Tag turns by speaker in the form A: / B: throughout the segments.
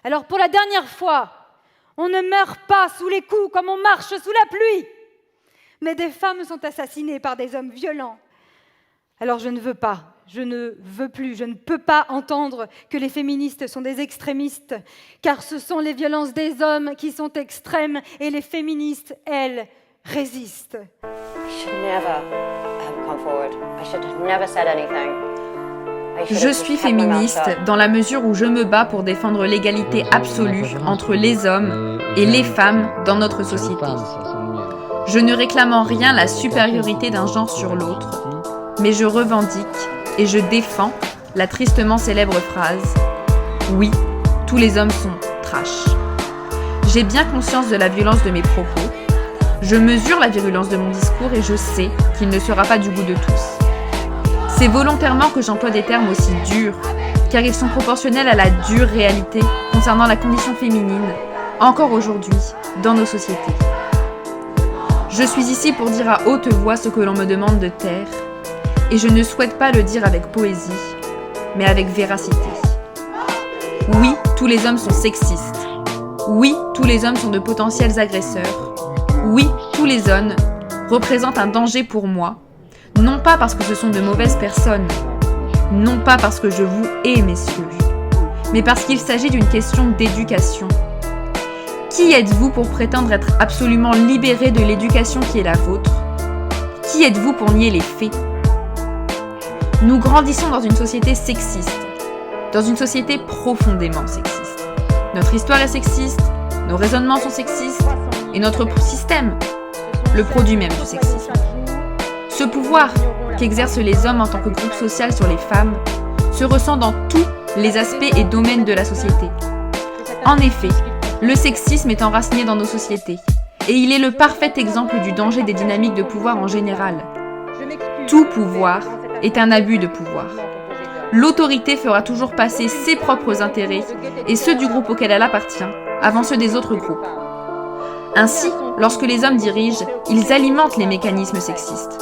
A: Alors pour la dernière fois, on ne meurt pas sous les coups comme on marche sous la pluie. Mais des femmes sont assassinées par des hommes violents. Alors je ne veux plus, je ne peux pas entendre que les féministes sont des extrémistes, car ce sont les violences des hommes qui sont extrêmes et les féministes, elles, résistent.
B: Je suis féministe dans la mesure où je me bats pour défendre l'égalité absolue entre les hommes et les femmes dans notre société. Je ne réclame en rien la supériorité d'un genre sur l'autre, mais je revendique et je défends la tristement célèbre phrase « Oui, tous les hommes sont trash ». J'ai bien conscience de la violence de mes propos, je mesure la virulence de mon discours et je sais qu'il ne sera pas du goût de tous. C'est volontairement que j'emploie des termes aussi durs, car ils sont proportionnels à la dure réalité concernant la condition féminine, encore aujourd'hui, dans nos sociétés. Je suis ici pour dire à haute voix ce que l'on me demande de taire, et je ne souhaite pas le dire avec poésie, mais avec véracité. Oui, tous les hommes sont sexistes. Oui, tous les hommes sont de potentiels agresseurs. Oui, tous les hommes représentent un danger pour moi, non pas parce que ce sont de mauvaises personnes, non pas parce que je vous hais, messieurs, mais parce qu'il s'agit d'une question d'éducation. Qui êtes-vous pour prétendre être absolument libéré de l'éducation qui est la vôtre ? Qui êtes-vous pour nier les faits ? Nous grandissons dans une société sexiste, dans une société profondément sexiste. Notre histoire est sexiste, nos raisonnements sont sexistes, et notre système, le produit même du sexisme. Ce pouvoir qu'exercent les hommes en tant que groupe social sur les femmes se ressent dans tous les aspects et domaines de la société. En effet, le sexisme est enraciné dans nos sociétés, et il est le parfait exemple du danger des dynamiques de pouvoir en général. Tout pouvoir est un abus de pouvoir. L'autorité fera toujours passer ses propres intérêts et ceux du groupe auquel elle appartient avant ceux des autres groupes. Ainsi, lorsque les hommes dirigent, ils alimentent les mécanismes sexistes.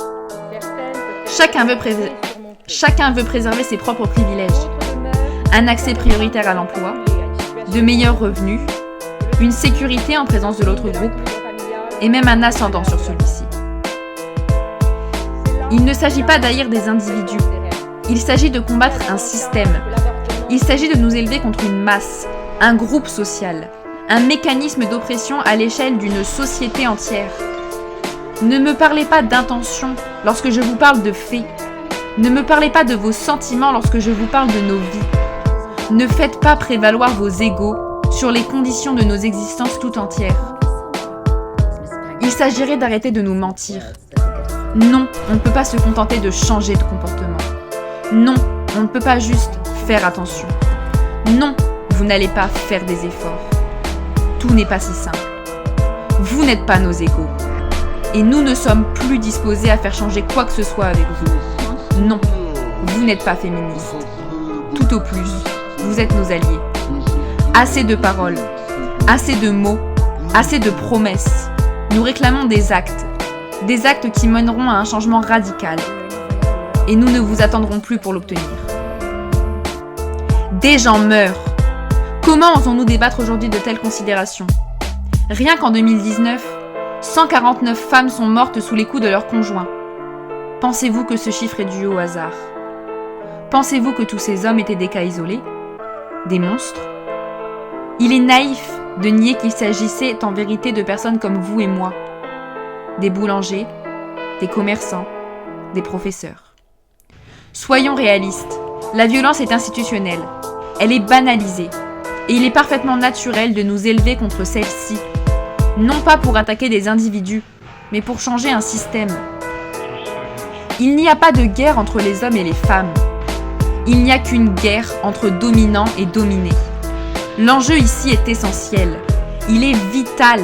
B: Chacun veut préserver ses propres privilèges, un accès prioritaire à l'emploi, de meilleurs revenus, une sécurité en présence de l'autre groupe, et même un ascendant sur celui-ci. Il ne s'agit pas d'haïr des individus, il s'agit de combattre un système. Il s'agit de nous élever contre une masse, un groupe social, un mécanisme d'oppression à l'échelle d'une société entière. Ne me parlez pas d'intention lorsque je vous parle de faits. Ne me parlez pas de vos sentiments lorsque je vous parle de nos vies. Ne faites pas prévaloir vos égos sur les conditions de nos existences tout entières. Il s'agirait d'arrêter de nous mentir. Non, on ne peut pas se contenter de changer de comportement. Non, on ne peut pas juste faire attention. Non, vous n'allez pas faire des efforts. Tout n'est pas si simple. Vous n'êtes pas nos égos. Et nous ne sommes plus disposés à faire changer quoi que ce soit avec vous. Non, vous n'êtes pas féministes. Tout au plus, vous êtes nos alliés. Assez de paroles, assez de mots, assez de promesses. Nous réclamons des actes qui mèneront à un changement radical. Et nous ne vous attendrons plus pour l'obtenir. Des gens meurent. Comment osons-nous débattre aujourd'hui de telles considérations ? Rien qu'en 2019, 149 femmes sont mortes sous les coups de leurs conjoints. Pensez-vous que ce chiffre est dû au hasard ? Pensez-vous que tous ces hommes étaient des cas isolés ? Des monstres ? Il est naïf de nier qu'il s'agissait en vérité de personnes comme vous et moi. Des boulangers, des commerçants, des professeurs. Soyons réalistes, la violence est institutionnelle, elle est banalisée, et il est parfaitement naturel de nous élever contre celle-ci, non pas pour attaquer des individus, mais pour changer un système. Il n'y a pas de guerre entre les hommes et les femmes. Il n'y a qu'une guerre entre dominants et dominés. L'enjeu ici est essentiel, il est vital.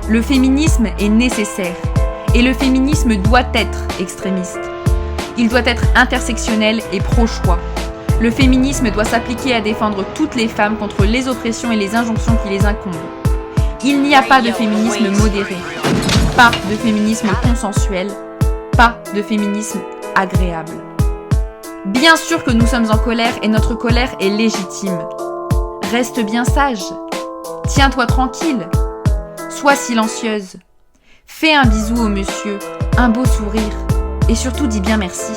B: Le féminisme est nécessaire, et le féminisme doit être extrémiste. Il doit être intersectionnel et pro-choix. Le féminisme doit s'appliquer à défendre toutes les femmes contre les oppressions et les injonctions qui les incombent. Il n'y a pas de féminisme modéré, pas de féminisme consensuel, pas de féminisme agréable. Bien sûr que nous sommes en colère et notre colère est légitime. Reste bien sage. Tiens-toi tranquille. Sois silencieuse. Fais un bisou au monsieur, un beau sourire. Et surtout, dis bien merci.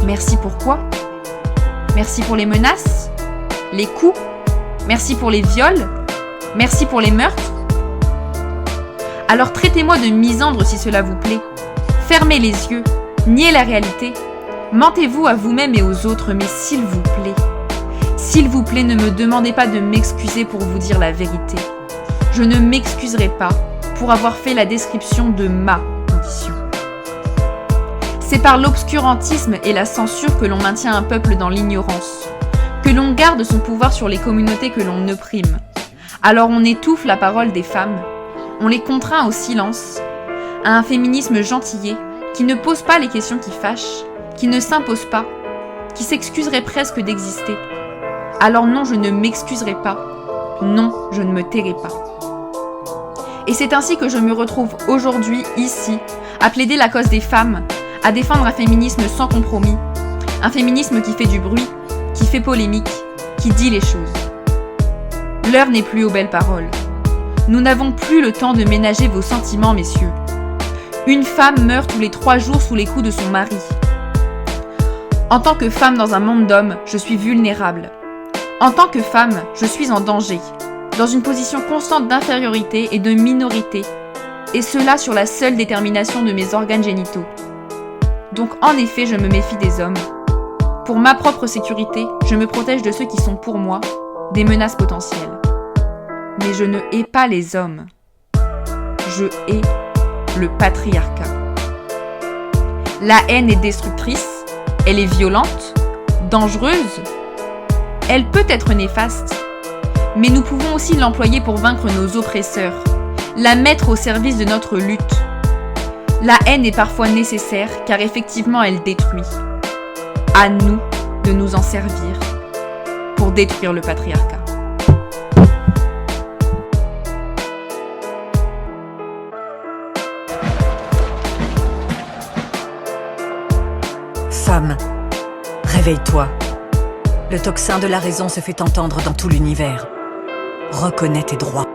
B: Merci pour quoi? Merci pour les menaces, les coups. Merci pour les viols. Merci pour les meurtres. Alors traitez-moi de misandre si cela vous plaît. Fermez les yeux, niez la réalité. Mentez-vous à vous-même et aux autres, mais s'il vous plaît, ne me demandez pas de m'excuser pour vous dire la vérité. Je ne m'excuserai pas pour avoir fait la description de ma condition. C'est par l'obscurantisme et la censure que l'on maintient un peuple dans l'ignorance, que l'on garde son pouvoir sur les communautés que l'on opprime. Alors on étouffe la parole des femmes, on les contraint au silence, à un féminisme gentillet qui ne pose pas les questions qui fâchent, qui ne s'impose pas, qui s'excuserait presque d'exister. Alors non, je ne m'excuserai pas, non, je ne me tairai pas. Et c'est ainsi que je me retrouve aujourd'hui, ici, à plaider la cause des femmes, à défendre un féminisme sans compromis, un féminisme qui fait du bruit, qui fait polémique, qui dit les choses. L'heure n'est plus aux belles paroles. Nous n'avons plus le temps de ménager vos sentiments, messieurs. Une femme meurt tous les 3 jours sous les coups de son mari. En tant que femme dans un monde d'hommes, je suis vulnérable. En tant que femme, je suis en danger, dans une position constante d'infériorité et de minorité, et cela sur la seule détermination de mes organes génitaux. Donc en effet, je me méfie des hommes. Pour ma propre sécurité, je me protège de ceux qui sont pour moi des menaces potentielles. Mais je ne hais pas les hommes. Je hais le patriarcat. La haine est destructrice, elle est violente, dangereuse, elle peut être néfaste, mais nous pouvons aussi l'employer pour vaincre nos oppresseurs, la mettre au service de notre lutte. La haine est parfois nécessaire car effectivement elle détruit. À nous de nous en servir pour détruire le patriarcat.
C: Femme, réveille-toi. Le tocsin de la raison se fait entendre dans tout l'univers. Reconnais tes droits.